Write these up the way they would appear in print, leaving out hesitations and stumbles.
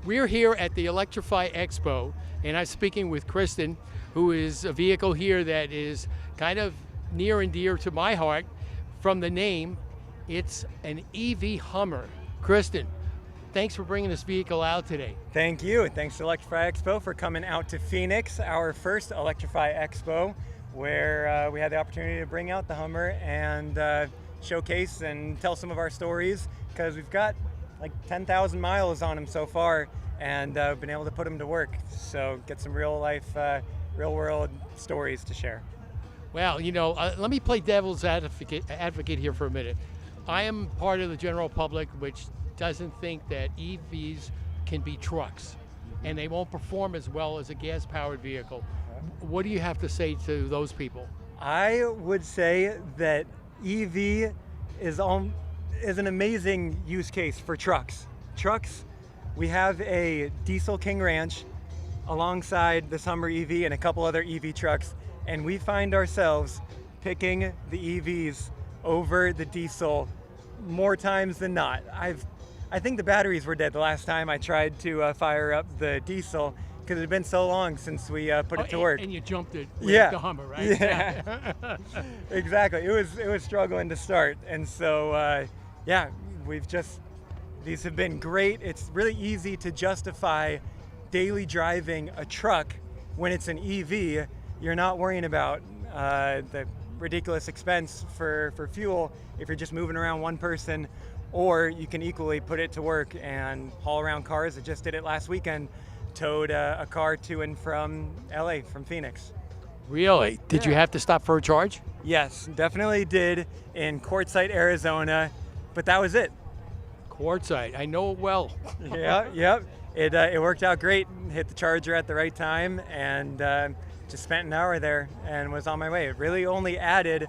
We're here at the Electrify Expo, and I'm speaking with Kristen, who is a vehicle here that is kind of near and dear to my heart. From the name, it's an EV Hummer. Kristen, thanks for bringing this vehicle out today. Thank you. Thanks to Electrify Expo for coming out to Phoenix, our first Electrify Expo, where we had the opportunity to bring out the Hummer and showcase and tell some of our stories, because we've got like 10,000 miles on them so far, and been able to put them to work. So get some real life, real world stories to share. Well, let me play devil's advocate here for a minute. I am part of the general public which doesn't think that EVs can be trucks, and they won't perform as well as a gas-powered vehicle. What do you have to say to those people? I would say that EV is an amazing use case for trucks. We have a diesel King Ranch alongside this Hummer EV and a couple other EV trucks, and we find ourselves picking the EVs over the diesel more times than not. I think the batteries were dead the last time I tried to fire up the diesel, because it had been so long since we put it to work. And you jumped it with the Hummer, right? Yeah, exactly. It was struggling to start, and so these have been great. It's really easy to justify daily driving a truck when it's an EV. You're not worrying about the ridiculous expense for fuel if you're just moving around one person, or you can equally put it to work and haul around cars. I just did it last weekend. Towed a car to and from LA from Phoenix. Really? Did you have to stop for a charge? Yes, definitely did in Quartzsite, Arizona, but that was it. Quartzsite, I know it well. Yep. It worked out great. Hit the charger at the right time, and just spent an hour there and was on my way. It really only added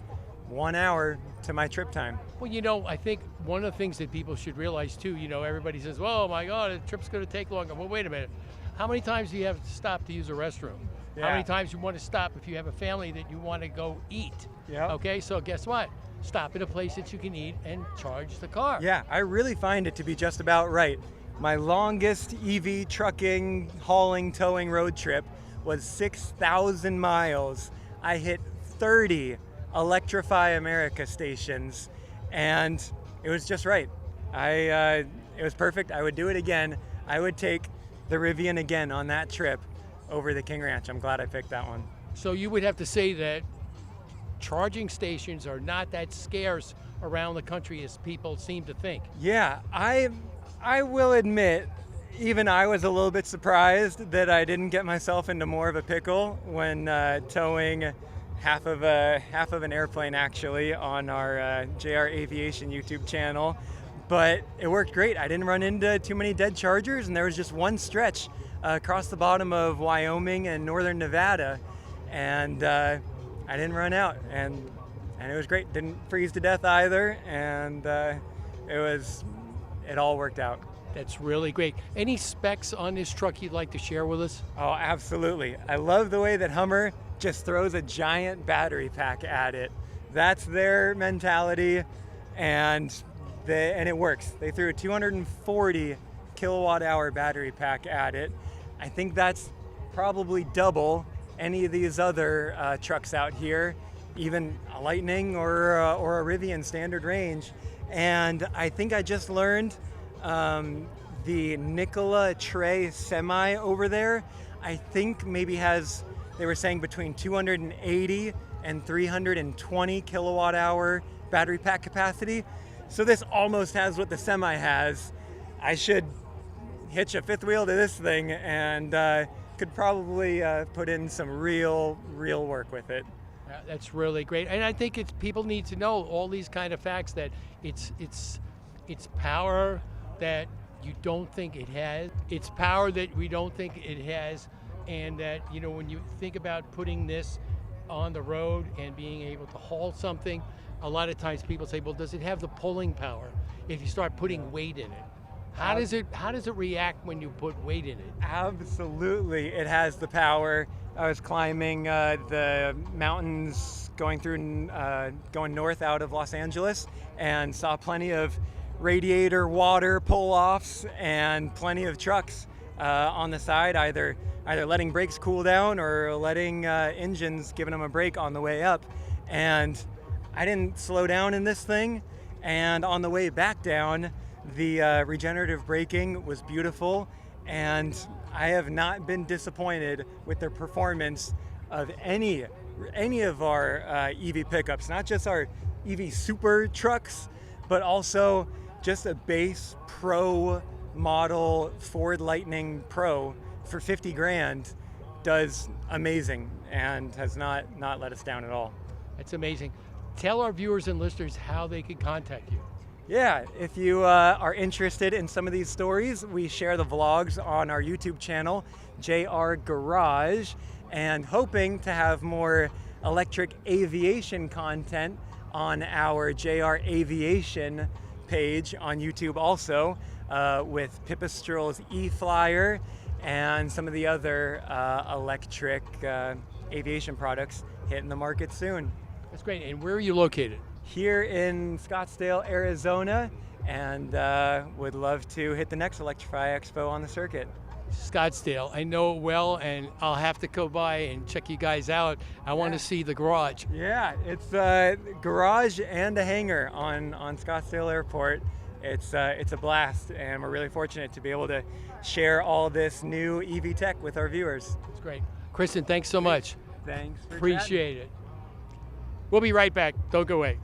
1 hour to my trip time. Well, I think one of the things that people should realize too, everybody says, oh my God, the trip's going to take longer. Well, wait a minute. How many times do you have to stop to use a restroom? Yeah. How many times you want to stop if you have a family that you want to go eat? Yeah. Okay, so guess what? Stop at a place that you can eat and charge the car. Yeah, I really find it to be just about right. My longest EV trucking, hauling, towing road trip was 6,000 miles. I hit 30 Electrify America stations, and it was just right. It was perfect. I would do it again. I would take the Rivian again on that trip over the King Ranch. I'm glad I picked that one. So you would have to say that charging stations are not that scarce around the country as people seem to think. Yeah, I will admit, even I was a little bit surprised that I didn't get myself into more of a pickle when towing half of an airplane actually on our JR Aviation YouTube channel. But it worked great. I didn't run into too many dead chargers, and there was just one stretch across the bottom of Wyoming and northern Nevada, and I didn't run out, and it was great. Didn't freeze to death either, and it all worked out. That's really great. Any specs on this truck you'd like to share with us? Oh, absolutely. I love the way that Hummer just throws a giant battery pack at it. That's their mentality, and it works. They threw a 240 kilowatt hour battery pack at it. I think that's probably double any of these other trucks out here, even a Lightning or a Rivian standard range. And I think I just learned the Nikola Tre Semi over there, I think maybe they were saying between 280 and 320 kilowatt hour battery pack capacity. So this almost has what the Semi has. I should hitch a fifth wheel to this thing and could probably put in some real work with it. That's really great, and I think people need to know all these kind of facts, that it's power that you don't think it has. It's power that we don't think it has, and that when you think about putting this on the road and being able to haul something, a lot of times people say, well, does it have the pulling power if you start putting weight in it? How does it react when you put weight in it? Absolutely, it has the power. I was climbing the mountains going north out of Los Angeles, and saw plenty of radiator water pull-offs and plenty of trucks on the side, either letting brakes cool down or letting engines giving them a break on the way up. And I didn't slow down in this thing, and on the way back down, the regenerative braking was beautiful, and I have not been disappointed with the performance of any of our EV pickups, not just our EV super trucks, but also just a base Pro model Ford Lightning Pro for 50 grand does amazing and has not let us down at all. That's amazing. Tell our viewers and listeners how they can contact you. Yeah, if you are interested in some of these stories, we share the vlogs on our YouTube channel, JR Garage, and hoping to have more electric aviation content on our JR Aviation page on YouTube also, with Pipistrel's E-Flyer and some of the other electric aviation products hitting the market soon. That's great. And where are you located? Here in Scottsdale, Arizona, and would love to hit the next Electrify Expo on the circuit. Scottsdale. I know it well, and I'll have to go by and check you guys out. I want to see the garage. Yeah, it's a garage and a hangar on Scottsdale Airport. It's a blast, and we're really fortunate to be able to share all this new EV tech with our viewers. That's great. Kristen, thanks so much. Thanks for Appreciate it. We'll be right back. Don't go away.